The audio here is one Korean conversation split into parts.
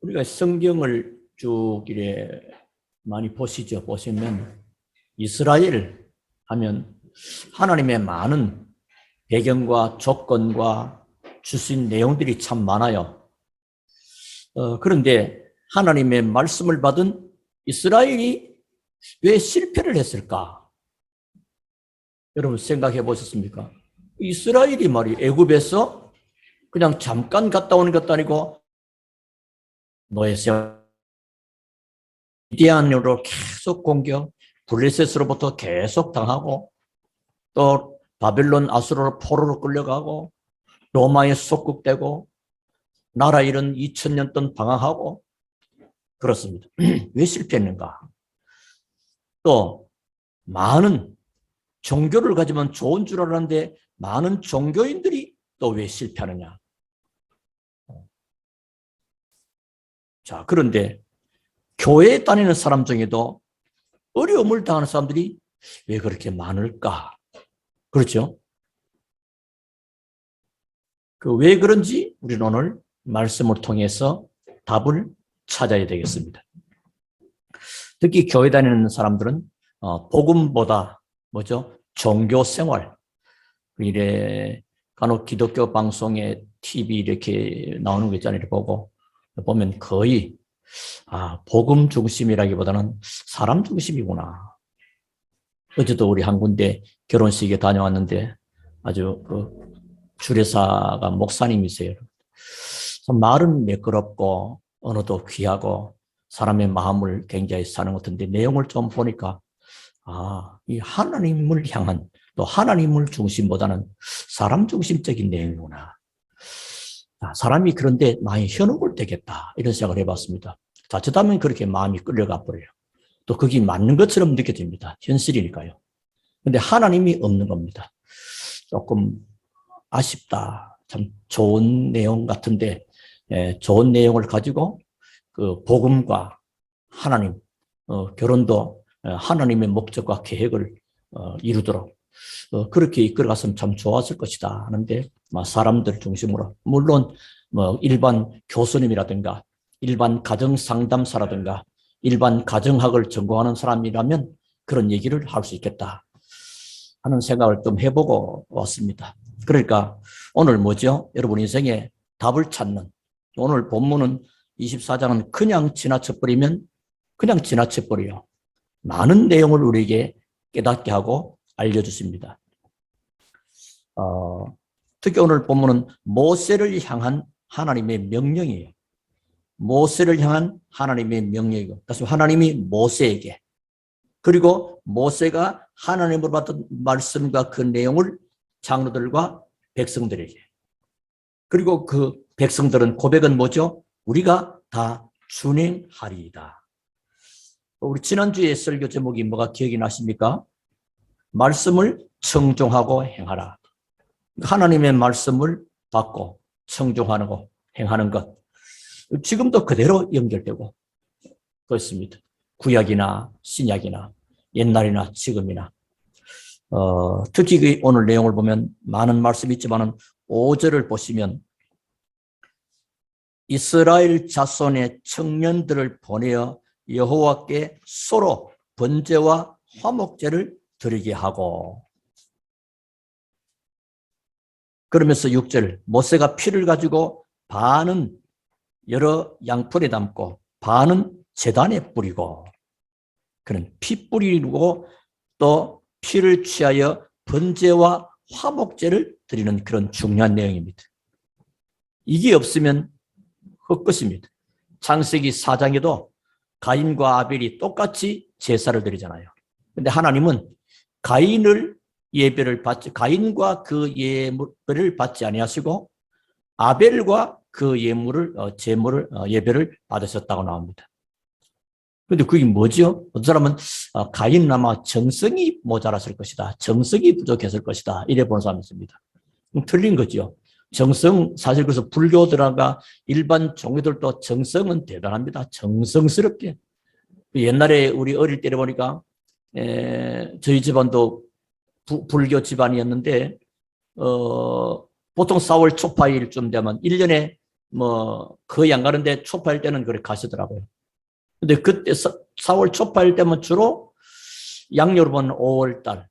우리가 성경을 쭉 이래 많이 보시죠. 보시면 이스라엘 하면 하나님의 많은 배경과 조건과 주신 내용들이 참 많아요. 그런데 하나님의 말씀을 받은 이스라엘이 왜 실패를 했을까? 여러분 생각해 보셨습니까? 이스라엘이 말이 애굽에서 그냥 잠깐 갔다 오는 것도 아니고 노예세워 미디안으로 계속 공격, 블레셋으로부터 계속 당하고 또 바벨론 아수르로 포로로 끌려가고 로마에 속국되고 나라 잃은 2000년 동안 방황하고 그렇습니다. 왜 실패했는가? 또 많은 종교를 가지면 좋은 줄 알았는데 많은 종교인들이 또 왜 실패하느냐? 자, 그런데 교회에 다니는 사람 중에도 어려움을 당하는 사람들이 왜 그렇게 많을까? 그렇죠? 그 왜 그런지 우리는 오늘 말씀을 통해서 답을 찾아야 되겠습니다. 특히 교회 다니는 사람들은 복음보다 뭐죠? 종교 생활. 이래 간혹 기독교 방송에 TV 이렇게 나오는 거 있잖아요. 보고 보면 거의 복음 중심이라기보다는 사람 중심이구나. 어제도 우리 한 군데 결혼식에 다녀왔는데 아주 그 주례사가 목사님이세요. 말은 매끄럽고 언어도 귀하고 사람의 마음을 굉장히 사는 것 같은데 내용을 좀 보니까 이 하나님을 향한 또 하나님을 중심보다는 사람 중심적인 내용이구나. 사람이 그런데 많이 현혹을 되겠다 이런 생각을 해봤습니다. 자칫하면 그렇게 마음이 끌려가 버려요. 또 그게 맞는 것처럼 느껴집니다. 현실이니까요. 근데 하나님이 없는 겁니다. 조금 아쉽다. 참 좋은 내용 같은데 좋은 내용을 가지고 그 복음과 하나님 결혼도 하나님의 목적과 계획을 이루도록 그렇게 이끌어갔으면 참 좋았을 것이다 하는데 사람들 중심으로 물론 일반 교수님이라든가 일반 가정상담사라든가 일반 가정학을 전공하는 사람이라면 그런 얘기를 할 수 있겠다 하는 생각을 좀 해보고 왔습니다. 그러니까 오늘 뭐죠? 여러분 인생에 답을 찾는 오늘 본문은 24장은 그냥 지나쳐버리면 그냥 지나쳐버려요. 많은 내용을 우리에게 깨닫게 하고 알려주십니다. 특히 오늘 본문은 모세를 향한 하나님의 명령이에요. 모세를 향한 하나님의 명령이고 그래서 하나님이 모세에게 그리고 모세가 하나님으로 받은 말씀과 그 내용을 장로들과 백성들에게 그리고 그 백성들은 고백은 뭐죠? 우리가 다 준행하리이다. 우리 지난주에 설교 제목이 뭐가 기억이 나십니까? 말씀을 청종하고 행하라. 하나님의 말씀을 받고 청종하고 행하는 것. 지금도 그대로 연결되고 그렇습니다. 구약이나 신약이나 옛날이나 지금이나 특히 오늘 내용을 보면 많은 말씀이 있지만 5절을 보시면 이스라엘 자손의 청년들을 보내어 여호와께 소로 번제와 화목제를 드리게 하고 그러면서 6절 모세가 피를 가지고 반은 여러 양풀에 담고 반은 제단에 뿌리고 그런 피 뿌리고 또 피를 취하여 번제와 화목제를 드리는 그런 중요한 내용입니다. 이게 없으면 헛것입니다. 창세기 4장에도 가인과 아벨이 똑같이 제사를 드리잖아요. 그런데 하나님은 가인과 그 예물을 받지 아니하시고 아벨과 그 예배를 받으셨다고 나옵니다. 그런데 그게 뭐죠? 어떤 사람은 가인은 아마 정성이 모자랐을 것이다. 정성이 부족했을 것이다. 이래 보는 사람이 있습니다. 틀린 거죠. 정성, 사실 그래서 불교들과 일반 종교들도 정성은 대단합니다. 정성스럽게. 옛날에 우리 어릴 때 보니까 저희 집안도 불교 집안이었는데 보통 4월 초파일쯤 되면 1년에 뭐 거의 안 가는데 초파일 때는 그렇게 가시더라고요. 근데 그때 4월 초파일 때면 주로 양여름은 5월 달.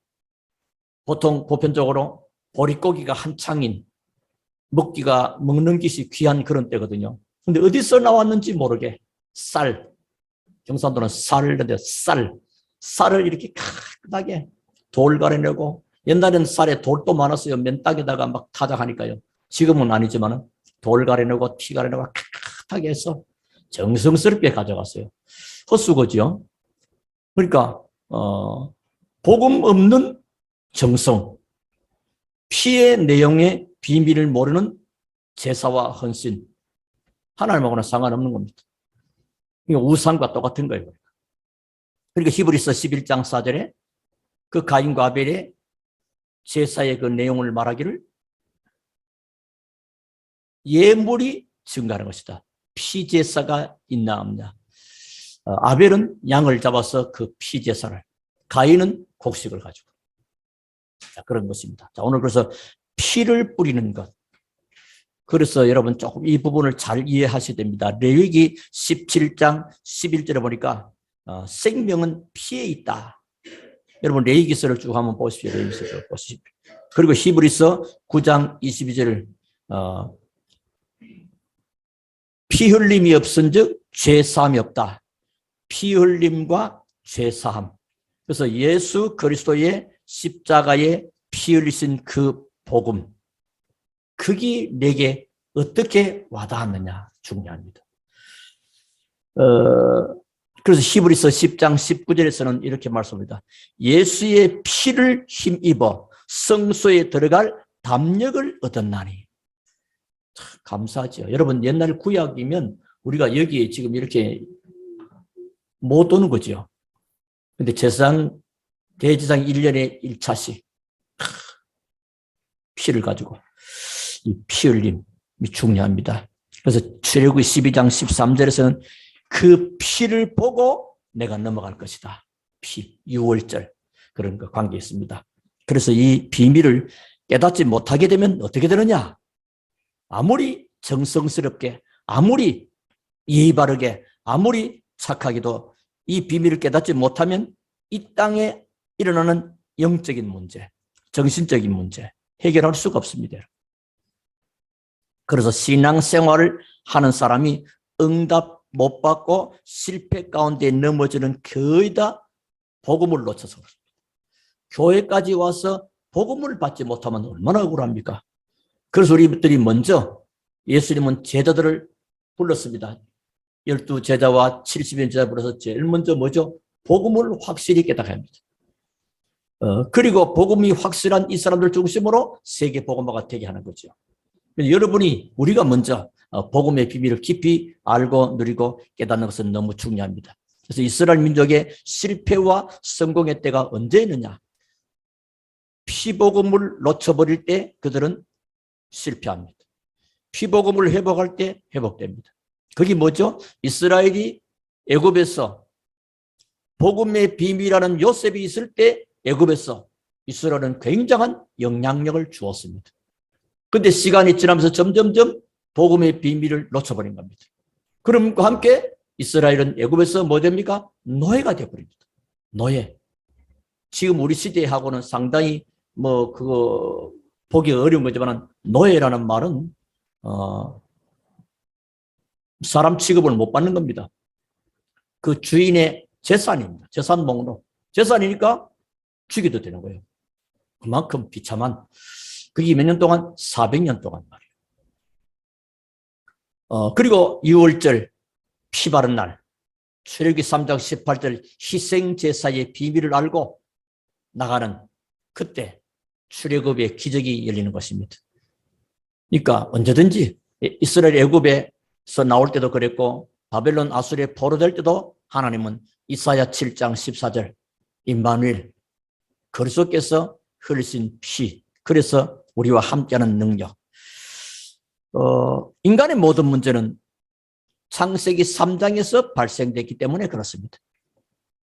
보통 보편적으로 보릿고기가 한창인 먹는 것이 귀한 그런 때거든요. 근데 어디서 나왔는지 모르게 경상도는 쌀인데 쌀을 이렇게 크게 돌 가려내고, 옛날에는 쌀에 돌도 많았어요. 맨땅에다가 막 타작하니까요. 지금은 아니지만 돌 가려내고 티 가려내고 크게 해서 정성스럽게 가져갔어요. 헛수고지요. 그러니까 복음 없는 정성, 피의 내용의 비밀을 모르는 제사와 헌신, 하나님하고는 상관없는 겁니다. 우상과 똑같은 거예요. 그러니까 히브리서 11장 4절에 그 가인과 아벨의 제사의 그 내용을 말하기를 예물이 증가하는 것이다. 피제사가 있나 없냐. 아벨은 양을 잡아서 그 피제사를, 가인은 곡식을 가지고. 자, 그런 것입니다. 자, 오늘 그래서 피를 뿌리는 것. 그래서 여러분 조금 이 부분을 잘 이해하셔야 됩니다. 레위기 17장 11절에 보니까 생명은 피에 있다. 여러분 레위기서를 쭉 한번 보십시오. 레위기서 보십시오. 그리고 히브리서 9장 22절을 피 흘림이 없은즉 죄 사함이 없다. 피 흘림과 죄 사함. 그래서 예수 그리스도의 십자가에 피 흘리신 그 복음, 그게 내게 어떻게 와닿았느냐 중요합니다. 그래서 히브리서 10장 19절에서는 이렇게 말씀합니다. 예수의 피를 힘입어 성소에 들어갈 담력을 얻었나니. 참 감사하죠. 여러분 옛날 구약이면 우리가 여기에 지금 이렇게 못 오는 거죠. 근데 대제사장 1년에 1차씩 피를 가지고 이 피 흘림이 중요합니다. 그래서 출애굽기 12장 13절에서는 그 피를 보고 내가 넘어갈 것이다. 피, 6월절 그런 거 관계 있습니다. 그래서 이 비밀을 깨닫지 못하게 되면 어떻게 되느냐? 아무리 정성스럽게, 아무리 예의 바르게, 아무리 착하게도 이 비밀을 깨닫지 못하면 이 땅에 일어나는 영적인 문제, 정신적인 문제 해결할 수가 없습니다. 그래서 신앙생활을 하는 사람이 응답 못 받고 실패 가운데 넘어지는 거의 다 복음을 놓쳐서 그렇습니다. 교회까지 와서 복음을 받지 못하면 얼마나 억울합니까? 그래서 우리들이 먼저 예수님은 제자들을 불렀습니다. 12제자와 70인 제자 불러서 제일 먼저 뭐죠? 복음을 확실히 깨닫게 합니다. 그리고 복음이 확실한 이 사람들 중심으로 세계 복음화가 되게 하는 거죠. 여러분이 우리가 먼저 복음의 비밀을 깊이 알고 누리고 깨닫는 것은 너무 중요합니다. 그래서 이스라엘 민족의 실패와 성공의 때가 언제 있느냐? 피복음을 놓쳐버릴 때 그들은 실패합니다. 피복음을 회복할 때 회복됩니다. 그게 뭐죠? 이스라엘이 애굽에서 복음의 비밀이라는 요셉이 있을 때 애굽에서 이스라엘은 굉장한 영향력을 주었습니다. 그런데 시간이 지나면서 점점점 복음의 비밀을 놓쳐버린 겁니다. 그럼과 함께 이스라엘은 애굽에서 뭐 됩니까? 노예가 되어버립니다. 노예. 지금 우리 시대하고는 상당히 그거 보기 어려운 거지만 노예라는 말은 사람 취급을 못 받는 겁니다. 그 주인의 재산입니다. 재산 목록. 재산이니까 죽여도 되는 거예요. 그만큼 비참한, 그게 몇 년 동안? 400년 동안 말이에요. 그리고 6월절 피 바른 날, 출애굽기 3장 18절 희생제사의 비밀을 알고 나가는 그때 출애굽의 기적이 열리는 것입니다. 그러니까 언제든지 이스라엘 애굽에서 나올 때도 그랬고 바벨론 아수르에 포로될 때도 하나님은 이사야 7장 14절 임마누엘 그리스도께서 흘리신 피, 그래서 우리와 함께하는 능력. 인간의 모든 문제는 창세기 3장에서 발생됐기 때문에 그렇습니다.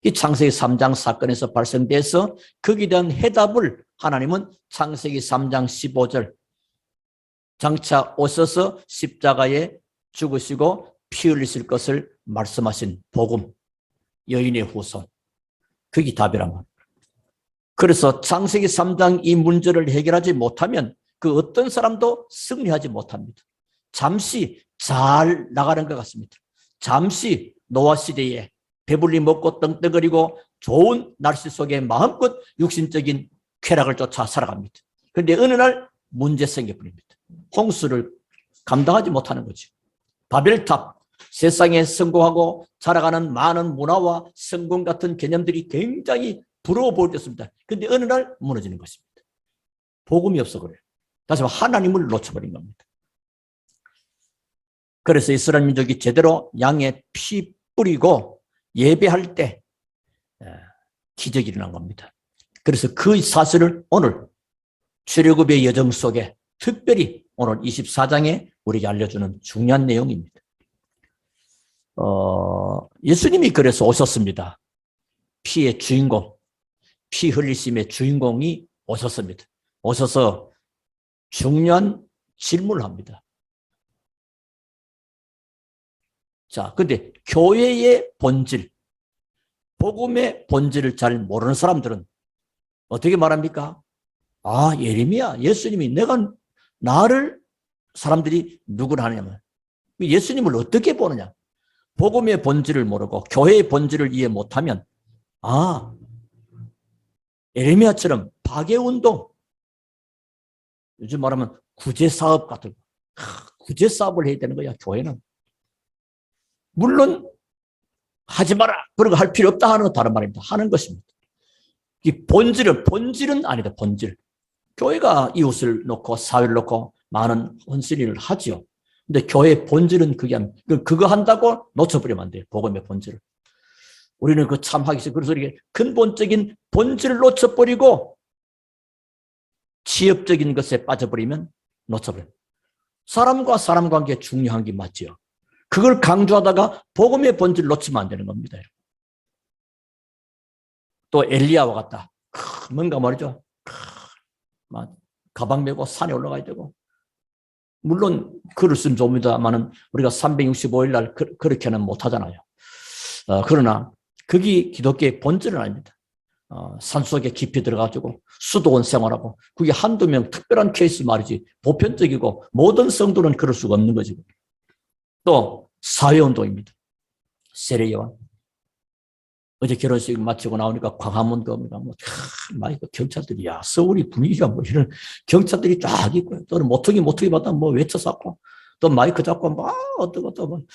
이 창세기 3장 사건에서 발생돼서 거기에 대한 해답을 하나님은 창세기 3장 15절 장차 오셔서 십자가에 죽으시고 피 흘리실 것을 말씀하신 복음, 여인의 후손. 그게 답이란 말이에요. 그래서 창세기 3장 이 문제를 해결하지 못하면 그 어떤 사람도 승리하지 못합니다. 잠시 잘 나가는 것 같습니다. 잠시 노아 시대에 배불리 먹고 떵떵거리고 좋은 날씨 속에 마음껏 육신적인 쾌락을 쫓아 살아갑니다. 그런데 어느 날 문제 생겨버립니다. 홍수를 감당하지 못하는 거죠. 바벨탑, 세상에 성공하고 자라가는 많은 문화와 성공 같은 개념들이 굉장히 부러워 보였습니다. 그런데 어느 날 무너지는 것입니다. 복음이 없어 그래요. 다시 말해 하나님을 놓쳐버린 겁니다. 그래서 이스라엘 민족이 제대로 양의 피 뿌리고 예배할 때 기적이 일어난 겁니다. 그래서 그 사실을 오늘 출애굽의 여정 속에 특별히 오늘 24장에 우리에게 알려주는 중요한 내용입니다. 예수님이 그래서 오셨습니다. 피의 주인공, 피 흘리심의 주인공이 오셨습니다. 오셔서 중요한 질문을 합니다. 자, 근데 교회의 본질, 복음의 본질을 잘 모르는 사람들은 어떻게 말합니까? 아, 예레미야, 예수님이 나를 사람들이 누구를 하냐면 예수님을 어떻게 보느냐? 복음의 본질을 모르고 교회의 본질을 이해 못하면 아, 예레미야처럼 파괴운동, 요즘 말하면 구제사업 같은 구제사업을 해야 되는 거야, 교회는. 물론 하지 마라, 그런 거 할 필요 없다 하는 건 다른 말입니다. 하는 것입니다. 이 본질은 아니다, 본질. 교회가 이웃을 놓고 사회를 놓고 많은 헌신일을 하죠. 근데 교회의 본질은 그거 한다고 놓쳐버리면 안 돼요. 복음의 본질을. 우리는 그 참 하기 싫어. 그래서 이렇게 근본적인 본질을 놓쳐버리고 취업적인 것에 빠져버리면 놓쳐버려요. 사람과 사람 관계 중요한 게 맞죠. 그걸 강조하다가 복음의 본질을 놓치면 안 되는 겁니다. 또 엘리야와 같다. 뭔가 말이죠. 가방 메고 산에 올라가야 되고. 물론 글을 쓰면 좋습니다만은 우리가 365일 날 그렇게는 못하잖아요. 그러나 그게 기독교의 본질은 아닙니다. 산속에 깊이 들어가지고 수도원 생활하고 그게 한두 명 특별한 케이스 말이지 보편적이고 모든 성도는 그럴 수가 없는 거지. 또 사회운동입니다. 세례요한. 어제 결혼식 마치고 나오니까 광화문 가보니까 경찰들이, 야, 서울이 분위기가 뭐 이런 경찰들이 쫙 있고요. 또는 모퉁이 받다 외쳐쌌고, 또 마이크 잡고 어떠고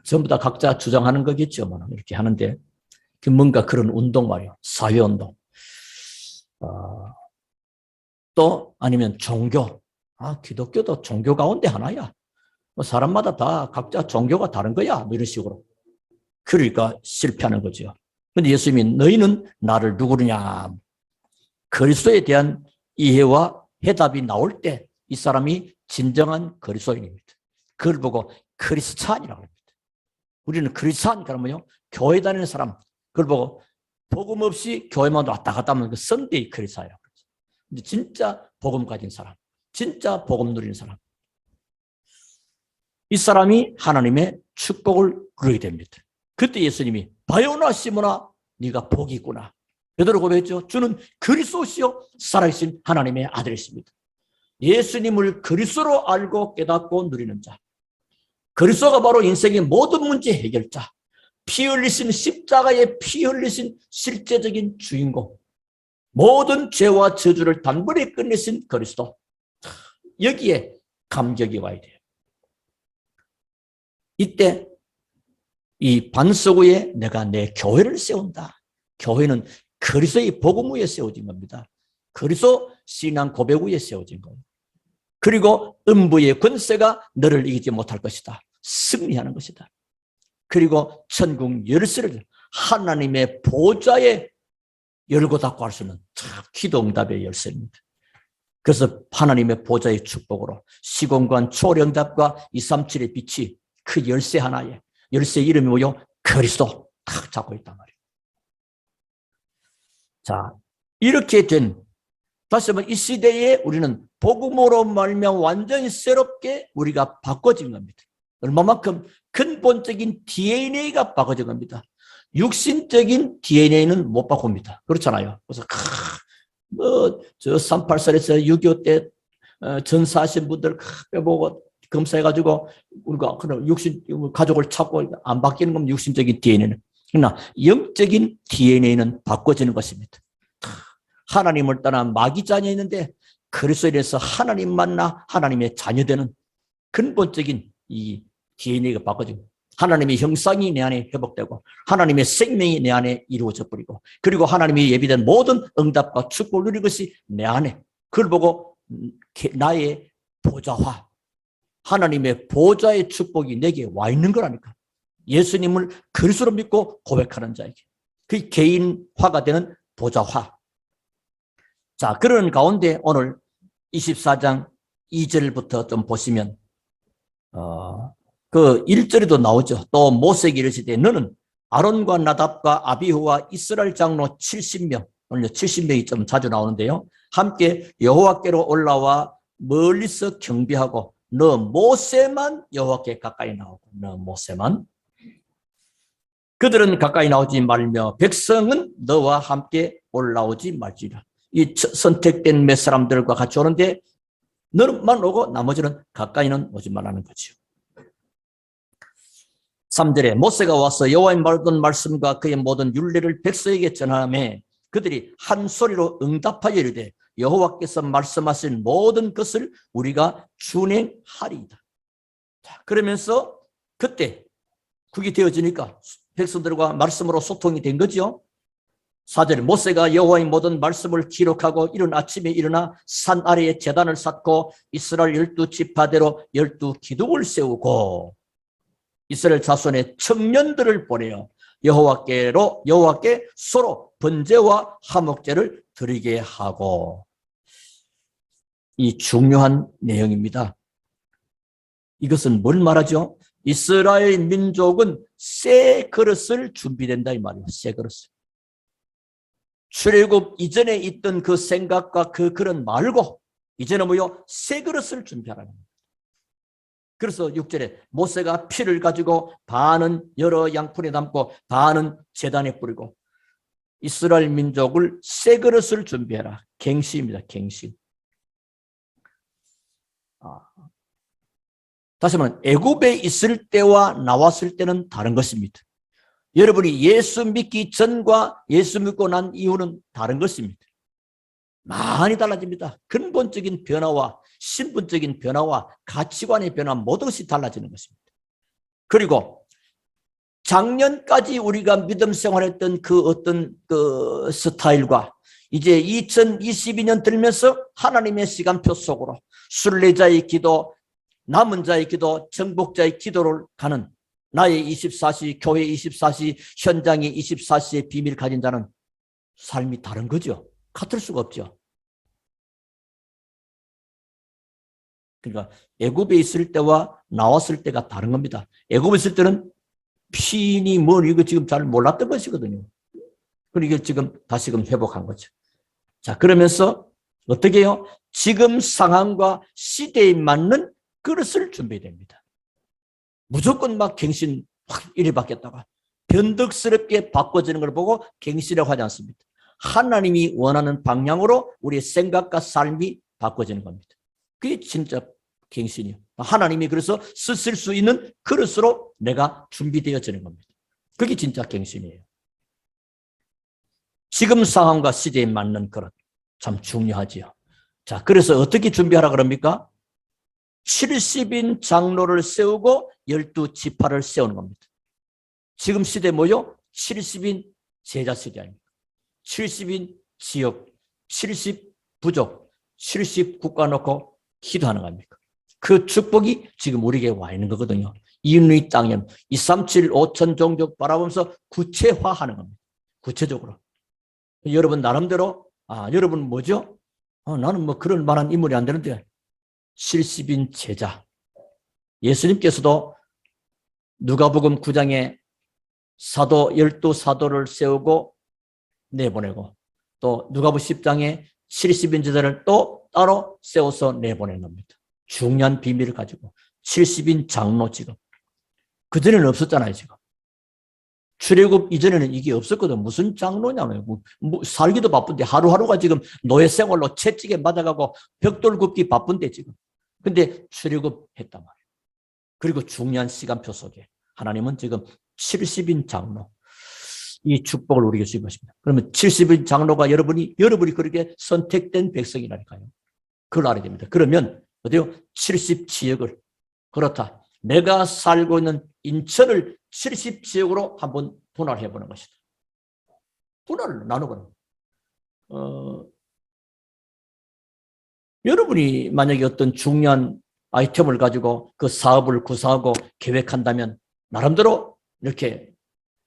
전부 다 각자 주장하는 거겠죠. 이렇게 하는데, 뭔가 그런 운동 말이에요. 사회운동. 또 아니면 종교. 기독교도 종교 가운데 하나야. 사람마다 다 각자 종교가 다른 거야. 이런 식으로. 그러니까 실패하는 거죠. 그런데 예수님이 너희는 나를 누구느냐. 그리스도에 대한 이해와 해답이 나올 때 이 사람이 진정한 그리스도인입니다. 그걸 보고 크리스찬이라고 합니다. 우리는 크리스찬, 그러면요, 교회 다니는 사람, 그걸 보고 복음 없이 교회만 왔다 갔다 하면 그 썬데이 크리스찬이라고 그러죠. 근데 진짜 복음 가진 사람, 진짜 복음 누리는 사람, 이 사람이 하나님의 축복을 누리게 됩니다. 그때 예수님이 바요나 시모나 네가 복이 있구나. 베드로 고백했죠. 주는 그리스도시요 살아계신 하나님의 아들이십니다. 예수님을 그리스도로 알고 깨닫고 누리는 자. 그리스도가 바로 인생의 모든 문제 해결자. 피 흘리신 십자가에 피 흘리신 실제적인 주인공. 모든 죄와 저주를 단번에 끝내신 그리스도. 여기에 감격이 와야 돼요. 이때 이 반석 위에 내가 내 교회를 세운다. 교회는 그리스도의 복음 위에 세워진 겁니다. 그리스도 신앙 고백 위에 세워진 거예요. 그리고 음부의 권세가 너를 이기지 못할 것이다. 승리하는 것이다. 그리고 천국 열쇠를 하나님의 보좌에 열고 닫고 할 수 있는 참 기도 응답의 열쇠입니다. 그래서 하나님의 보좌의 축복으로 시공간 초령답과 237의 빛이 그 열쇠 하나에, 열쇠 이름이 뭐요? 그리스도 딱 잡고 있단 말이에요. 자, 이렇게 된 다시 한번 이 시대에 우리는 복음으로 말미암아 완전히 새롭게 우리가 바꿔진 겁니다. 얼마만큼 근본적인 DNA가 바꿔진 겁니다. 육신적인 DNA는 못 바꿉니다. 그렇잖아요. 그래서 저 38살에서 6.25 때 전사하신 분들 빼보고 검사해가지고 우리가 그런 육신 가족을 찾고 안 바뀌는 건 육신적인 DNA는. 그러나 영적인 DNA는 바꿔지는 것입니다. 하나님을 떠난 마귀 자녀였는데 그리스도인에서 하나님 만나 하나님의 자녀되는 근본적인 이 DNA가 바꿔지고 하나님의 형상이 내 안에 회복되고 하나님의 생명이 내 안에 이루어져 버리고 그리고 하나님이 예비된 모든 응답과 축복을 누리는 것이 내 안에 그걸 보고 나의 보좌화 하나님의 보좌의 축복이 내게 와 있는 거라니까. 예수님을 그리스도로 믿고 고백하는 자에게 그 개인화가 되는 보좌화. 자, 그런 가운데 오늘 24장 2절부터 좀 보시면 그 1절에도 나오죠. 또 모세에게 이르시되 너는 아론과 나답과 아비후와 이스라엘 장로 70명, 오늘 70명이 좀 자주 나오는데요. 함께 여호와께로 올라와 멀리서 경배하고 너 모세만 여호와께 가까이 나오고 너 모세만 그들은 가까이 나오지 말며 백성은 너와 함께 올라오지 말지라. 이 선택된 몇 사람들과 같이 오는데 너만 오고 나머지는 가까이는 오지 말라는 거죠. 3절에 모세가 와서 여호와의 모든 말씀과 그의 모든 율례를 백성에게 전하매 그들이 한 소리로 응답하여 이르되 여호와께서 말씀하신 모든 것을 우리가 준행하리이다. 자, 그러면서 그때 그게 되어지니까 백성들과 말씀으로 소통이 된 거죠. 4절에 모세가 여호와의 모든 말씀을 기록하고 이른 아침에 일어나 산 아래에 제단을 쌓고 이스라엘 12지파대로 12기둥을 세우고 이스라엘 자손의 청년들을 보내어 여호와께 서로 번제와 화목제를 드리게 하고 이 중요한 내용입니다. 이것은 뭘 말하죠? 이스라엘 민족은 새 그릇을 준비된다 이 말이에요. 새 그릇을. 출애굽 이전에 있던 그 생각과 그 그릇 말고 이제는 뭐요? 새 그릇을 준비하라는 거예요. 그래서 6절에 모세가 피를 가지고 반은 여러 양푼에 담고 반은 제단에 뿌리고 이스라엘 민족을 새 그릇을 준비해라. 갱신입니다. 갱신. 다시 말하면 애굽에 있을 때와 나왔을 때는 다른 것입니다. 여러분이 예수 믿기 전과 예수 믿고 난 이후는 다른 것입니다. 많이 달라집니다. 근본적인 변화와 신분적인 변화와 가치관의 변화 모든 것이 달라지는 것입니다. 그리고 작년까지 우리가 믿음 생활했던 그 어떤 그 스타일과 이제 2022년 들면서 하나님의 시간표 속으로 순례자의 기도, 남은 자의 기도, 정복자의 기도를 가는 나의 24시, 교회 24시, 현장의 24시의 비밀 가진 자는 삶이 다른 거죠. 같을 수가 없죠. 그러니까 애굽에 있을 때와 나왔을 때가 다른 겁니다. 애굽에 있을 때는 피니 뭐 이거 지금 잘 몰랐던 것이거든요. 그리고 이게 지금 다시금 회복한 거죠. 자, 그러면서 어떻게 해요? 지금 상황과 시대에 맞는 그릇을 준비됩니다. 무조건 막 갱신 확 이리 바뀌었다가 변덕스럽게 바꿔지는 걸 보고 갱신이라고 하지 않습니다. 하나님이 원하는 방향으로 우리의 생각과 삶이 바꿔지는 겁니다. 그게 진짜 갱신이에요. 하나님이 그래서 쓰실 수 있는 그릇으로 내가 준비되어지는 겁니다. 그게 진짜 갱신이에요. 지금 상황과 시대에 맞는 그릇 참 중요하지요. 자, 그래서 어떻게 준비하라 그럽니까? 70인 장로를 세우고 12지파를 세우는 겁니다. 지금 시대 뭐요? 70인 제자 시대 아닙니까? 70인 지역, 70 부족, 70 국가 놓고 기도하는 겁니까? 그 축복이 지금 우리에게 와 있는 거거든요. 인의 땅연 237 5천 종족 바라보면서 구체화하는 겁니다. 구체적으로. 여러분 나름대로 여러분 뭐죠? 나는 뭐 그럴 만한 인물이 안 되는데 70인 제자. 예수님께서도 누가복음 9장에 사도 12사도를 세우고 내보내고 또 누가복음 10장에 70인 제자를 또 따로 세워서 내보낸 겁니다. 중요한 비밀을 가지고 70인 장로 지금. 그전에는 없었잖아요, 지금. 출애굽 이전에는 이게 없었거든. 무슨 장로냐고요. 살기도 바쁜데 하루하루가 지금 노예 생활로 채찍에 맞아가고 벽돌 굽기 바쁜데 지금. 근데 출애굽했단 말이에요. 그리고 중요한 시간표 속에 하나님은 지금 70인 장로 이 축복을 우리에게 주신 것입니다. 그러면 70인 장로가 여러분이 그렇게 선택된 백성이라니까요. 그걸 알아야 됩니다. 그러면 어때요? 70지역을 그렇다. 내가 살고 있는 인천을 70지역으로 한번 분할해 보는 것이다. 분할을 나누거나. 여러분이 만약에 어떤 중요한 아이템을 가지고 그 사업을 구상하고 계획한다면 나름대로 이렇게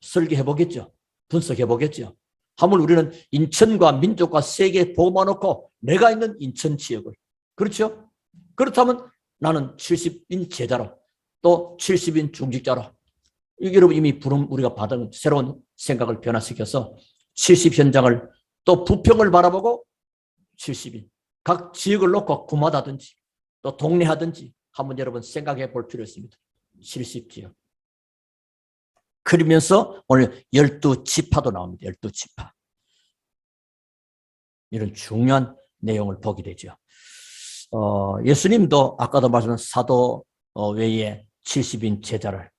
설계해 보겠죠. 분석해 보겠죠. 하물 우리는 인천과 민족과 세계 보고만 놓고 내가 있는 인천 지역을. 그렇죠? 그렇다면 나는 70인 제자로 또 70인 중직자로 여러분 이미 부름 우리가 받은 새로운 생각을 변화시켜서 70 현장을 또 부평을 바라보고 70인 각 지역을 놓고 구마다든지 또 동네하든지 한번 여러분 생각해 볼 필요 있습니다. 70지역. 그러면서 오늘 12지파도 나옵니다. 12지파. 이런 중요한 내용을 보게 되죠. 예수님도 아까도 말씀한 사도 외에 70인 제자를.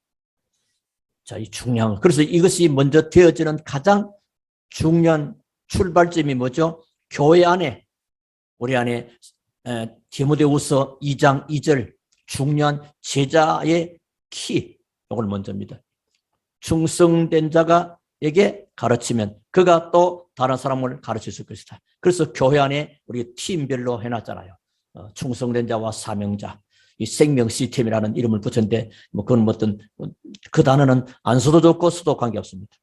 자, 이 중요한. 그래서 이것이 먼저 되어지는 가장 중요한 출발점이 뭐죠? 교회 안에, 우리 안에 디모데후서 2장 2절 중요한 제자의 키, 이걸 먼저입니다. 충성된 자가에게 가르치면 그가 또 다른 사람을 가르칠 것이다. 그래서 교회 안에 우리 팀별로 해놨잖아요. 충성된 자와 사명자, 이 생명 시스템이라는 이름을 붙였는데 뭐 그건 어떤 그 단어는 안 써도 좋고 써도 관계없습니다.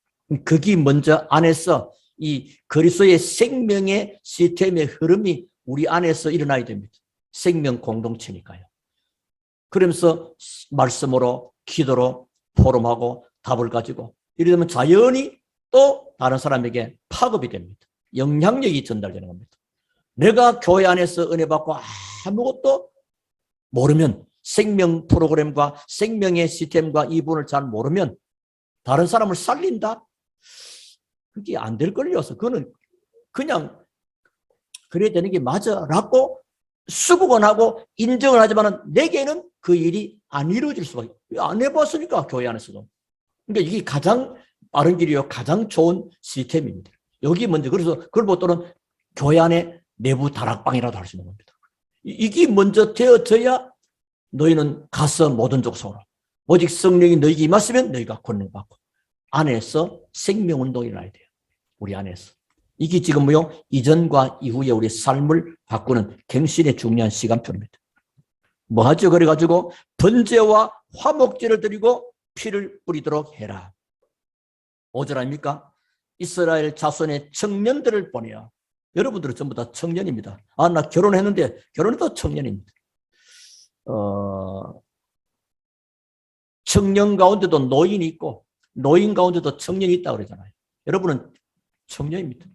그게 먼저 안에서 이 그리스도의 생명의 시스템의 흐름이 우리 안에서 일어나야 됩니다. 생명 공동체니까요. 그러면서 말씀으로 기도로 포럼하고 답을 가지고 이래 되면 자연히 또 다른 사람에게 파급이 됩니다. 영향력이 전달되는 겁니다. 내가 교회 안에서 은혜 받고 아무것도 모르면 생명 프로그램과 생명의 시스템과 이분을 잘 모르면 다른 사람을 살린다? 그게 안 될 걸려서 그거는 그냥 그래야 되는 게 맞아라고 수긍은 하고 인정을 하지만 내게는 그 일이 안 이루어질 수가 있어요. 안 해봤으니까 교회 안에서도. 그러니까 이게 가장 빠른 길이요. 가장 좋은 시스템입니다. 여기 먼저 그래서 그걸 보통은 교회 안에 내부 다락방이라도 할 수 있는 겁니다. 이게 먼저 되어져야 너희는 가서 모든 족속으로 오직 성령이 너희에게 임하시면 너희가 권능받고 안에서 생명운동이 일어나야 돼요. 우리 안에서. 이게 지금 뭐요? 이전과 이후에 우리 삶을 바꾸는 갱신의 중요한 시간표입니다. 뭐 하죠? 그래가지고 번제와 화목제를 드리고 피를 뿌리도록 해라. 5절 아닙니까? 이스라엘 자손의 청년들을 보내요. 여러분들은 전부 다 청년입니다. 아, 나 결혼했는데 결혼해도 청년입니다. 청년 가운데도 노인이 있고 노인 가운데도 청년이 있다고 그러잖아요. 여러분은 청년입니다.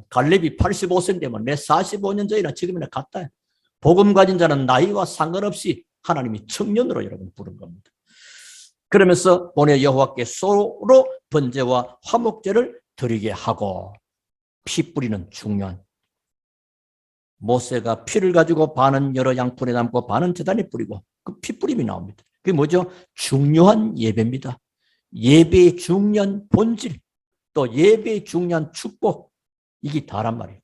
갈렙이 85세 되면 내 45년 전이나 지금이나 같다. 복음 가진 자는 나이와 상관없이 하나님이 청년으로 여러분 부른 겁니다. 그러면서 보내 여호와께 서로 번제와 화목제를 드리게 하고 피 뿌리는 중요한 모세가 피를 가지고 반은 여러 양푼에 담고 반은 제단에 뿌리고 그 피 뿌림이 나옵니다. 그게 뭐죠? 중요한 예배입니다. 예배의 중요한 본질 또 예배의 중요한 축복 이게 다란 말이에요.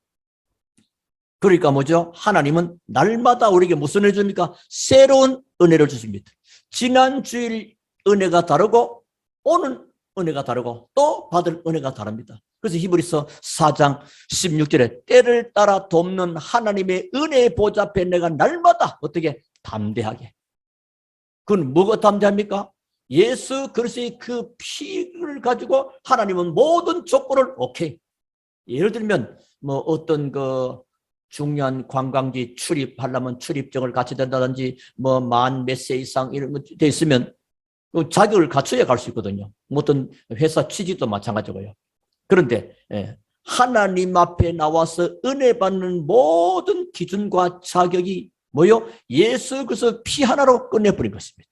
그러니까 뭐죠? 하나님은 날마다 우리에게 무슨 은혜를 줍니까? 새로운 은혜를 주십니다. 지난 주일 은혜가 다르고 오늘 은혜가 다르고 또 받을 은혜가 다릅니다. 그래서 히브리서 4장 16절에 때를 따라 돕는 하나님의 은혜의 보좌 앞에 내가 날마다 어떻게 담대하게. 그건 뭐가 담대합니까? 예수 그리스도의 그 피를 가지고 하나님은 모든 조건을 오케이. 예를 들면 뭐 어떤 그 중요한 관광지 출입하려면 출입증을 같이 된다든지 뭐 만 몇 세 이상 이런 거 돼 있으면 자격을 갖춰야 갈 수 있거든요. 어떤 회사 취직도 마찬가지고요. 그런데 하나님 앞에 나와서 은혜 받는 모든 기준과 자격이 뭐요? 예수 그리스도 피 하나로 끝내버린 것입니다.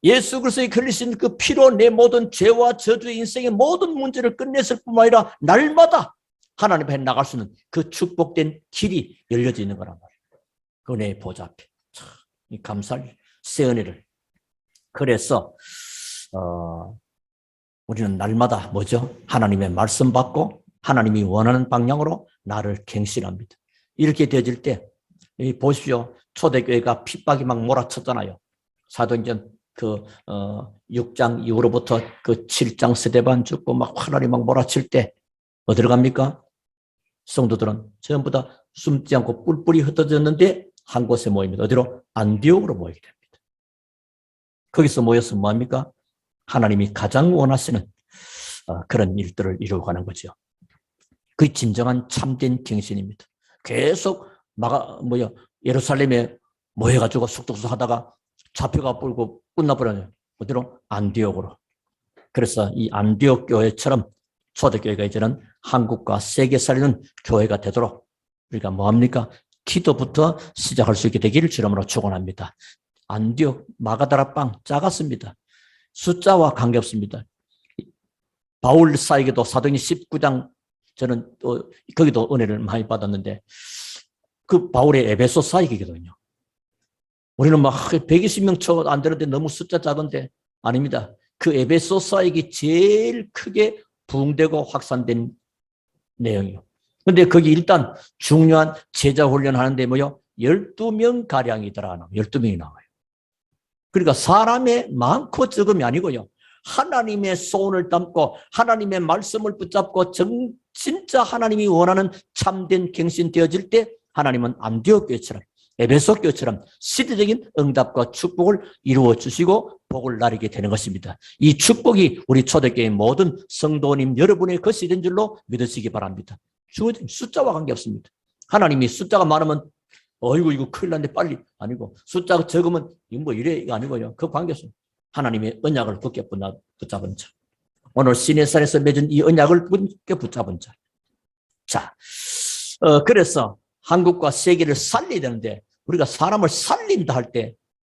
예수 그리스도의 흘리신 그 피로 내 모든 죄와 저주의 인생의 모든 문제를 끝냈을 뿐만 아니라 날마다 하나님 앞에 나갈 수 있는 그 축복된 길이 열려져 있는 거란 말이에요. 그 은혜의 보좌 앞에. 참, 이 감사할 새 은혜를. 그래서 우리는 날마다 뭐죠? 하나님의 말씀 받고 하나님이 원하는 방향으로 나를 갱신합니다. 이렇게 되어질 때 보십시오. 초대교회가 핍박이 막 몰아쳤잖아요. 사도행전 6장 이후로부터 7장 스데반 죽고 막 화살이 막 몰아칠 때 어디로 갑니까? 성도들은 전부 다 숨지 않고 뿔뿔이 흩어졌는데 한 곳에 모입니다. 어디로? 안디옥으로 모이게 됩니다. 거기서 모여서 뭐합니까? 하나님이 가장 원하시는 그런 일들을 이루어가는 거죠. 그게 진정한 참된 갱신입니다. 계속 예루살렘에 모여가지고 속독소 하다가 잡혀가 불고 끝나버려요. 어디로? 안디옥으로. 그래서 이 안디옥 교회처럼 초대교회가 이제는 한국과 세계 살리는 교회가 되도록 우리가 뭐합니까? 기도부터 시작할 수 있게 되기를 주님으로 축원합니다. 안디옥 마가다라 빵 작았습니다. 숫자와 관계없습니다. 바울 사에게도 사도행전 19장 저는 또 거기도 은혜를 많이 받았는데 그 바울의 에베소 사역이거든요. 우리는 막 120명 쳐 안 되는데 너무 숫자 작은데 아닙니다. 그 에베소 사역이 제일 크게 부흥되고 확산된 내용이요. 근데 거기 일단 중요한 제자 훈련하는데 뭐요? 12명 가량이더라. 12명이 나와요. 그러니까 사람의 많고 적음이 아니고요. 하나님의 소원을 담고 하나님의 말씀을 붙잡고 진짜 하나님이 원하는 참된 갱신 되어질 때 하나님은 안디옥 교회처럼 에베소 교회처럼 시대적인 응답과 축복을 이루어 주시고 복을 나리게 되는 것입니다. 이 축복이 우리 초대교회 모든 성도님 여러분의 것이 된 줄로 믿으시기 바랍니다. 주어진 숫자와 관계없습니다. 하나님이 숫자가 많으면 어이구 이거 큰일 났는데 빨리 아니고 숫자가 적으면 이거 이래 아니고요. 그 관계없습니다. 하나님의 언약을 굳게 붙잡은 자. 오늘 시내산에서 맺은 이 언약을 굳게 붙잡은 자. 자, 그래서 한국과 세계를 살려야 되는데 우리가 사람을 살린다 할 때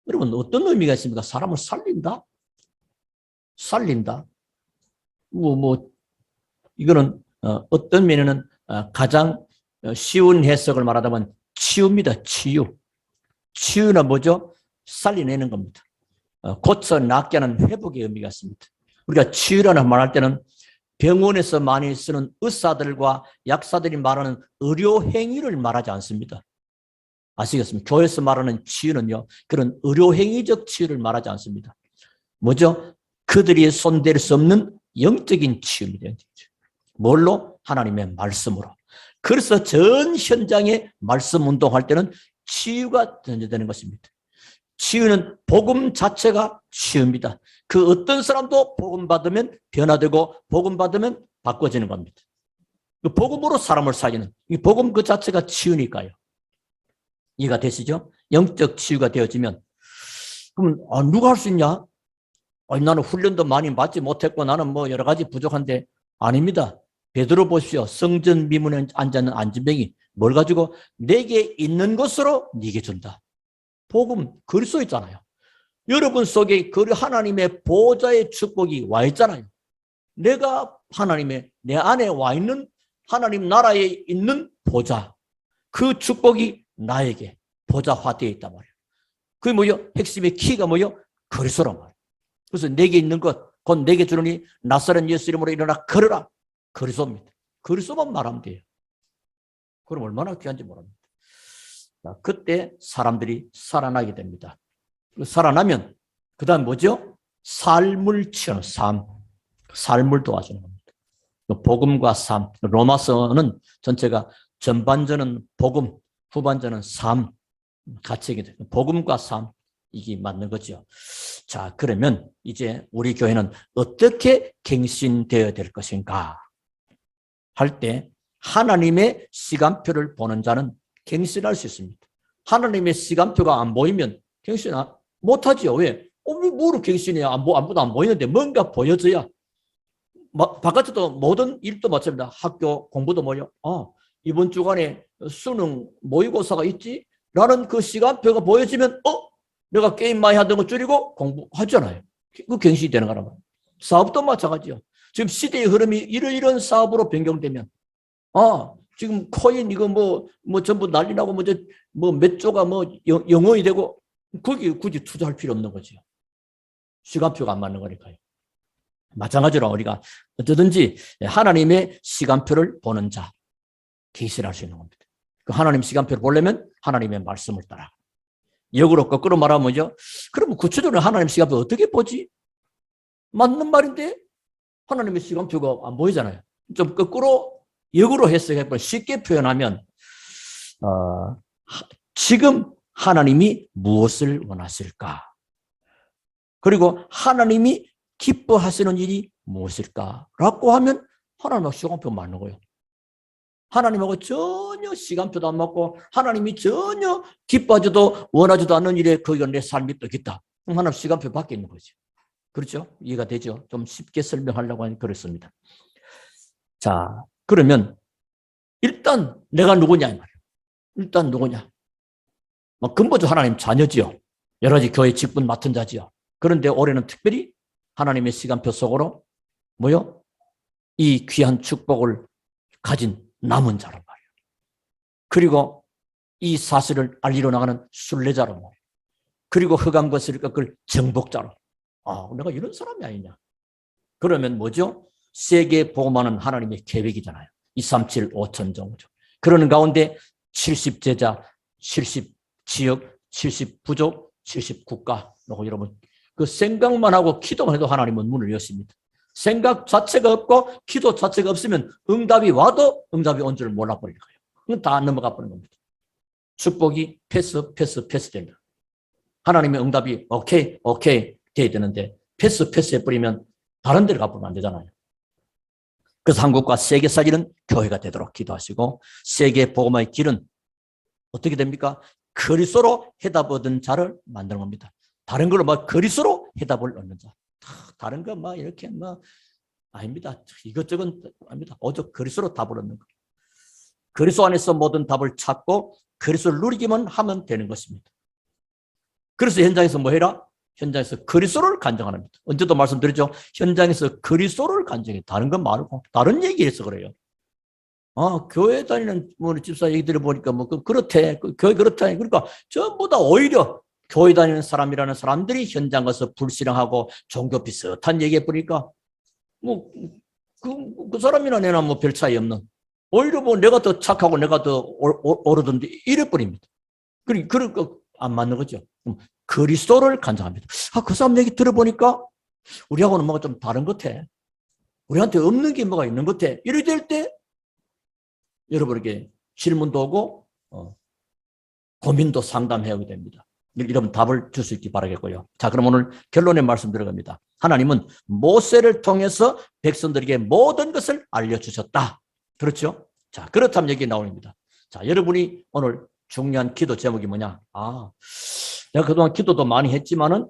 여러분 어떤 의미가 있습니까? 사람을 살린다? 살린다? 이거는 어떤 면에는 가장 쉬운 해석을 말하자면 치유입니다. 치유. 치유는 뭐죠? 살려내는 겁니다. 고쳐 낫게 하는 회복의 의미가 있습니다. 우리가 치유라는 말 할 때는 병원에서 많이 쓰는 의사들과 약사들이 말하는 의료 행위를 말하지 않습니다. 아시겠습니까? 교회에서 말하는 치유는요, 그런 의료 행위적 치유를 말하지 않습니다. 뭐죠? 그들이 손댈 수 없는 영적인 치유입니다. 뭘로? 하나님의 말씀으로. 그래서 전 현장에 말씀 운동할 때는 치유가 전제되는 것입니다. 치유는 복음 자체가 치유입니다. 그 어떤 사람도 복음 받으면 변화되고 복음 받으면 바꿔지는 겁니다. 그 복음으로 사람을 살리는 이 복음 그 자체가 치유니까요. 이해가 되시죠? 영적 치유가 되어지면 그럼 누가 할 수 있냐? 나는 훈련도 많이 받지 못했고 나는 뭐 여러 가지 부족한데 아닙니다. 베드로 보십시오. 성전 미문에 앉아있는 안진뱅이 뭘 가지고 내게 있는 것으로 네게 준다. 복음 그리스도 있잖아요. 여러분 속에 그 하나님의 보좌의 축복이 와 있잖아요. 내가 하나님의 내 안에 와 있는 하나님 나라에 있는 보좌 그 축복이 나에게 보좌화되어 있단 말이에요. 그게 뭐요? 핵심의 키가 뭐요? 그리스도란 말이에요. 그래서 내게 있는 것 곧 내게 주느니 나사렛 예수 이름으로 일어나 걸으라. 그리스도입니다. 그리스도만 말하면 돼요. 그럼 얼마나 귀한지 모릅니다. 그때 사람들이 살아나게 됩니다. 살아나면 그 다음 뭐죠? 삶을 취하는 삶을 도와주는 겁니다. 복음과 삶, 로마서는 전체가 전반전은 복음, 후반전은 삶 같이 얘기해요. 복음과 삶 이게 맞는 거죠. 자, 그러면 이제 우리 교회는 어떻게 갱신되어야 될 것인가 할 때 하나님의 시간표를 보는 자는 갱신할 수 있습니다. 하나님의 시간표가 안 보이면 갱신 못하지요. 왜? 뭐로 갱신해야 아무도 안 보이는데 뭔가 보여줘야 바깥에도 모든 일도 마찬가지입니다. 학교 공부도 뭐요? 이번 주간에 수능 모의고사가 있지? 라는 그 시간표가 보여지면 내가 게임 많이 하던 거 줄이고 공부하잖아요. 그 갱신이 되는 거란 말이에요. 사업도 마찬가지요. 지금 시대의 흐름이 이런 사업으로 변경되면 지금 코인 이거 뭐 전부 난리 나고 몇 조가 영원이 되고 거기 굳이 투자할 필요 없는 거죠. 시간표가 안 맞는 거니까요. 마찬가지로 우리가 어떠든지 하나님의 시간표를 보는 자 계시를 할 수 있는 겁니다. 그 하나님 시간표를 보려면 하나님의 말씀을 따라. 역으로 거꾸로 말하면 뭐죠? 그러면 구체적으로 하나님 시간표 어떻게 보지? 맞는 말인데 하나님의 시간표가 안 보이잖아요. 좀 거꾸로 역으로 해석해보면 쉽게 표현하면 지금 하나님이 무엇을 원하실까? 그리고 하나님이 기뻐하시는 일이 무엇일까라고 하면 하나님하고 시간표 맞는 거예요. 하나님하고 전혀 시간표도 안 맞고 하나님이 전혀 기뻐하지도 원하지도 않는 일에 거기가 내 삶이 뜨겠다. 하나님 시간표 밖에 있는 거죠. 그렇죠? 이해가 되죠? 좀 쉽게 설명하려고 하니 그렇습니다. 자, 그러면 일단 내가 누구냐 이 말이에요. 일단 누구냐? 근본적으로 하나님 자녀지요. 여러 가지 교회 직분 맡은 자지요. 그런데 올해는 특별히 하나님의 시간표 속으로 이 귀한 축복을 가진 남은 자란 말이에요. 그리고 이 사실을 알리러 나가는 순례자란 말이에요. 그리고 흑암 것을 꺾을 정복자로. 내가 이런 사람이 아니냐. 그러면 뭐죠? 세계 복음하는 하나님의 계획이잖아요. 237 5천 정도. 그러는 가운데 70제자, 70지역, 70부족, 70국가. 여러분 그 생각만 하고 기도만 해도 하나님은 문을 여십니다. 생각 자체가 없고 기도 자체가 없으면 응답이 와도 응답이 온 줄 몰라버릴 거예요. 그건 다 넘어가 버리는 겁니다. 축복이 패스 됩니다. 하나님의 응답이 오케이 돼야 되는데 패스 해버리면 다른 데로 가버리면 안 되잖아요. 그래서 한국과 세계 살기는 교회가 되도록 기도하시고 세계 복음의 길은 어떻게 됩니까? 그리스도로 해답 얻은 자를 만드는 겁니다. 다른 걸로 그리스도로 해답을 얻는 자. 다른 거 이렇게 아닙니다. 이것저것 아닙니다. 오직 그리스도로 답을 얻는 거. 그리스도 안에서 모든 답을 찾고 그리스도를 누리기만 하면 되는 것입니다. 그래서 현장에서 뭐 해라? 현장에서 그리스도를 간증하는 겁니다. 언제도 말씀드렸죠. 현장에서 그리스도를 간증해. 다른 건 말고 다른 얘기해서 그래요. 교회 다니는 집사 얘기 들어보니까 그렇대. 교회 그렇다. 그러니까 전부 다 오히려 교회 다니는 사람이라는 사람들이 현장 가서 불신앙하고 종교 비슷한 얘기해 보니까 그 사람이나 내나 별 차이 없는. 오히려 내가 더 착하고 내가 더 옳은데 이래 버립니다. 그러니까 안 맞는 거죠. 그리스도를 간증합니다. 그 사람 얘기 들어보니까 우리하고는 뭐가 좀 다른 것 같아. 우리한테 없는 게 뭐가 있는 것 같아. 이래 될 때 여러분에게 질문도 오고 고민도 상담해야 됩니다. 이런 답을 줄 수 있기 바라겠고요. 자, 그럼 오늘 결론의 말씀 들어갑니다. 하나님은 모세를 통해서 백성들에게 모든 것을 알려주셨다. 그렇죠? 자, 그렇다면 여기 나옵니다. 자, 여러분이 오늘 중요한 기도 제목이 뭐냐? 내가 그동안 기도도 많이 했지만은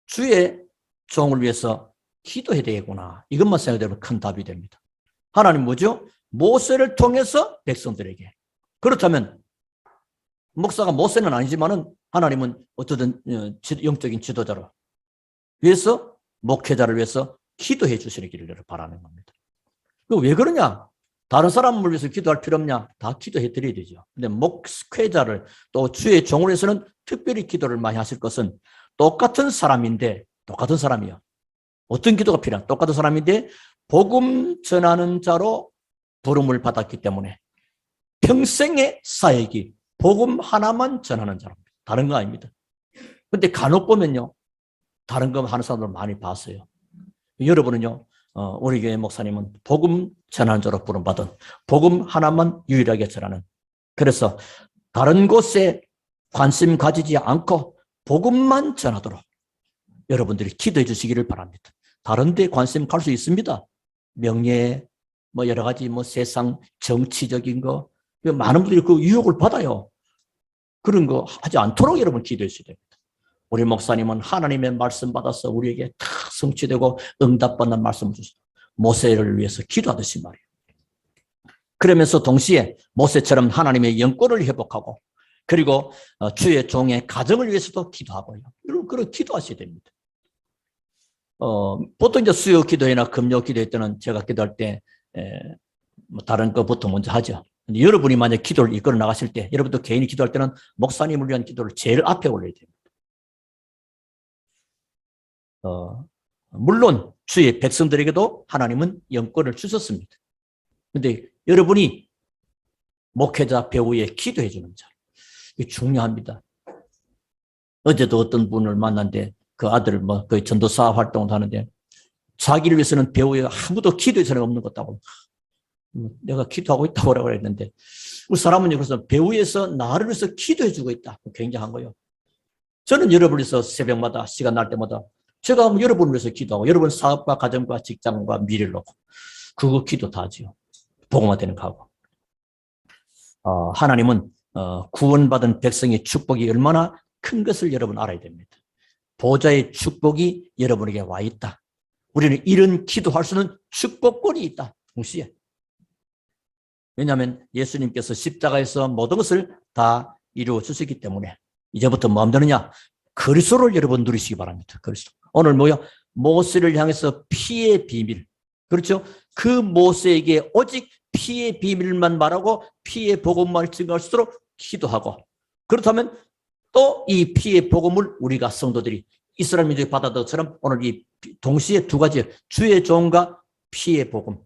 주의 종을 위해서 기도해야 되겠구나. 이것만 생각되면 큰 답이 됩니다. 하나님 뭐죠? 모세를 통해서 백성들에게. 그렇다면 목사가 모세는 아니지만은 하나님은 어쩌든 영적인 지도자로 위해서 목회자를 위해서 기도해 주시기를 바라는 겁니다. 왜 그러냐? 다른 사람을 위해서 기도할 필요 없냐? 다 기도해 드려야 되죠. 근데 목회자를 또 주의 종을 위해서는 특별히 기도를 많이 하실 것은 똑같은 사람인데 똑같은 사람이요. 어떤 기도가 필요한? 똑같은 사람인데 복음 전하는 자로 부름을 받았기 때문에 평생의 사역이 복음 하나만 전하는 자랍니다. 다른 거 아닙니다. 근데 간혹 보면요. 다른 거 하는 사람들 많이 봤어요. 여러분은요. 우리 교회 목사님은 복음 전하는 자로 부름받은 복음 하나만 유일하게 전하는. 그래서 다른 곳에 관심 가지지 않고 복음만 전하도록 여러분들이 기도해 주시기를 바랍니다. 다른 데 관심 갈 수 있습니다. 명예, 여러 가지 세상 정치적인 거. 많은 분들이 그 유혹을 받아요. 그런 거 하지 않도록 여러분 기도해 주셔야 됩니다. 우리 목사님은 하나님의 말씀 받아서 우리에게 성취되고 응답받는 말씀을 주시고 모세를 위해서 기도하듯이 말이에요. 그러면서 동시에 모세처럼 하나님의 영권을 회복하고 그리고 주의 종의 가정을 위해서도 기도하고요. 여러분 그런 기도하셔야 됩니다. 보통 이제 수요 기도회나 금요 기도회 때는 제가 기도할 때 뭐 다른 거 보통 먼저 하죠. 여러분이 만약 기도를 이끌어 나가실 때 여러분도 개인이 기도할 때는 목사님을 위한 기도를 제일 앞에 올려야 됩니다. 물론 주의 백성들에게도 하나님은 영권을 주셨습니다. 그런데 여러분이 목회자 배우에 기도해 주는 자, 이게 중요합니다. 어제도 어떤 분을 만났는데 그 아들 거의 전도사 활동을 하는데 자기를 위해서는 배우에 아무도 기도의 사람이 없는 것 같다고 내가 기도하고 있다고 그랬는데 우리 사람은 그래서 배우에서 나를 위해서 기도해 주고 있다. 굉장한 거예요. 저는 여러분을 위해서 새벽마다 시간 날 때마다 제가 여러분을 위해서 기도하고 여러분 사업과 가정과 직장과 미래를 놓고 그거 기도 다 하지요. 복음화되는 거 하고. 하나님은 구원받은 백성의 축복이 얼마나 큰 것을 여러분 알아야 됩니다. 보좌의 축복이 여러분에게 와 있다. 우리는 이런 기도할 수는 축복권이 있다. 동시에. 왜냐하면 예수님께서 십자가에서 모든 것을 다 이루어 주셨기 때문에 이제부터 뭐 하면 되느냐? 그리스도를 여러분 누리시기 바랍니다. 그리스도. 오늘 뭐요? 모세를 향해서 피의 비밀. 그렇죠? 그 모세에게 오직 피의 비밀만 말하고 피의 복음만 증거할수록 기도하고 그렇다면 또 이 피의 복음을 우리가 성도들이 이스라엘 민족이 받아들인 것처럼 오늘 이 동시에 두 가지 주의 종과 피의 복음.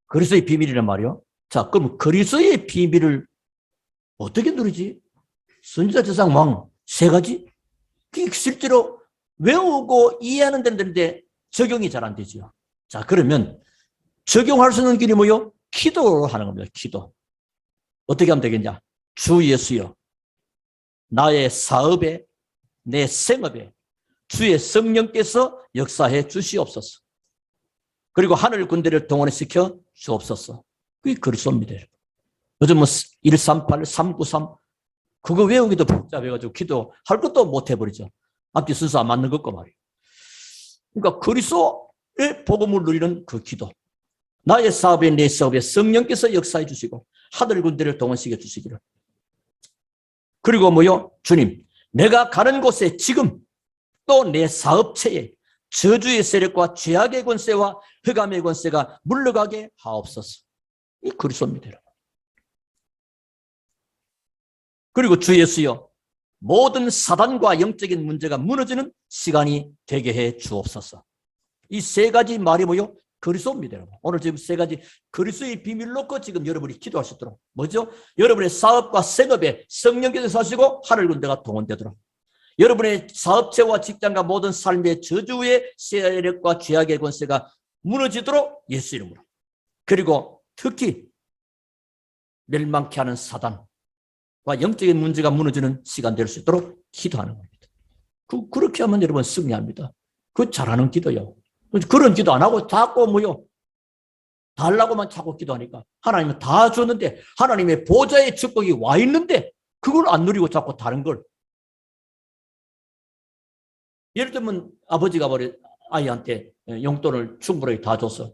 그리스도의 비밀이란 말이요. 자, 그럼 그리스도의 비밀을 어떻게 누리지? 선지자 제사장 왕 세 가지? 그게 실제로 외우고 이해하는 데인데 적용이 잘 안 되죠. 자, 그러면 적용할 수 있는 길이 뭐요? 기도로 하는 겁니다. 기도. 어떻게 하면 되겠냐? 주 예수여, 나의 사업에, 내 생업에 주의 성령께서 역사해 주시옵소서. 그리고 하늘 군대를 동원시켜 주옵소서. 그게 그리스도입니다. 요즘은 138, 393 그거 외우기도 복잡해가지고 기도할 것도 못 해버리죠. 앞뒤 순서 안 맞는 것과 말이에요. 그러니까 그리스도의 복음을 누리는 그 기도. 나의 사업에 내 사업에 성령께서 역사해 주시고 하늘 군대를 동원시켜 주시기를. 그리고 뭐요? 주님, 내가 가는 곳에 지금 또 내 사업체에 저주의 세력과 죄악의 권세와 흑암의 권세가 물러가게 하옵소서. 이 그리스도입니다. 그리고 주 예수여, 모든 사단과 영적인 문제가 무너지는 시간이 되게 해 주옵소서. 이 세 가지 말이 뭐요? 그리스도입니다. 여러분. 오늘 지금 세 가지 그리스도의 비밀을 놓고 지금 여러분이 기도할 수 있도록 뭐죠? 여러분의 사업과 생업에 성령께서 사시고 하늘 군대가 동원되도록 여러분의 사업체와 직장과 모든 삶의 저주의 세력과 죄악의 권세가 무너지도록 예수 이름으로. 그리고 특히 멸망케 하는 사단과 영적인 문제가 무너지는 시간 될 수 있도록 기도하는 겁니다. 그렇게 하면 여러분 승리합니다. 그 잘하는 기도요. 그런 기도 안 하고 자꾸 뭐요? 달라고만 자꾸 기도하니까 하나님은 다 줬는데 하나님의 보좌의 축복이 와 있는데 그걸 안 누리고 자꾸 다른 걸. 예를 들면 아버지가 아이한테 용돈을 충분하게 다 줬어.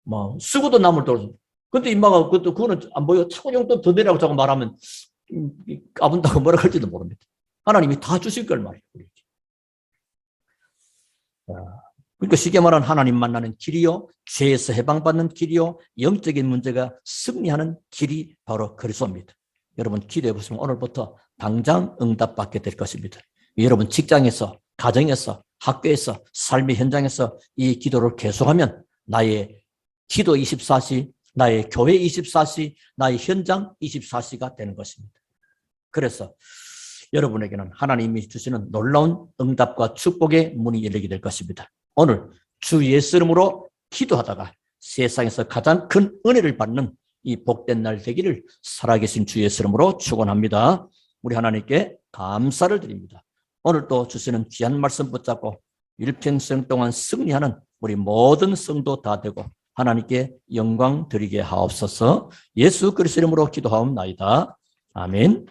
뭐 쓰고도 남을 돈. 근데 임마가 그거는 안 보여. 자꾸 용돈 더 내라고 자꾸 말하면 까분다고 뭐라 할지도 모릅니다. 하나님이 다 주실 걸 말이에요. 그러니까 쉽게 말하면 하나님 만나는 길이요, 죄에서 해방받는 길이요, 영적인 문제가 승리하는 길이 바로 그리스도입니다. 여러분 기도해 보시면 오늘부터 당장 응답받게 될 것입니다. 여러분 직장에서, 가정에서, 학교에서, 삶의 현장에서 이 기도를 계속하면 나의 기도 24시, 나의 교회 24시, 나의 현장 24시가 되는 것입니다. 그래서 여러분에게는 하나님이 주시는 놀라운 응답과 축복의 문이 열리게 될 것입니다. 오늘 주 예수 이름으로 기도하다가 세상에서 가장 큰 은혜를 받는 이 복된 날 되기를 살아계신 주 예수 이름으로 축원합니다. 우리 하나님께 감사를 드립니다. 오늘 또 주시는 귀한 말씀 붙잡고 일평생 동안 승리하는 우리 모든 성도 다 되고 하나님께 영광 드리게 하옵소서. 예수 그리스도 이름으로 기도하옵나이다. 아멘.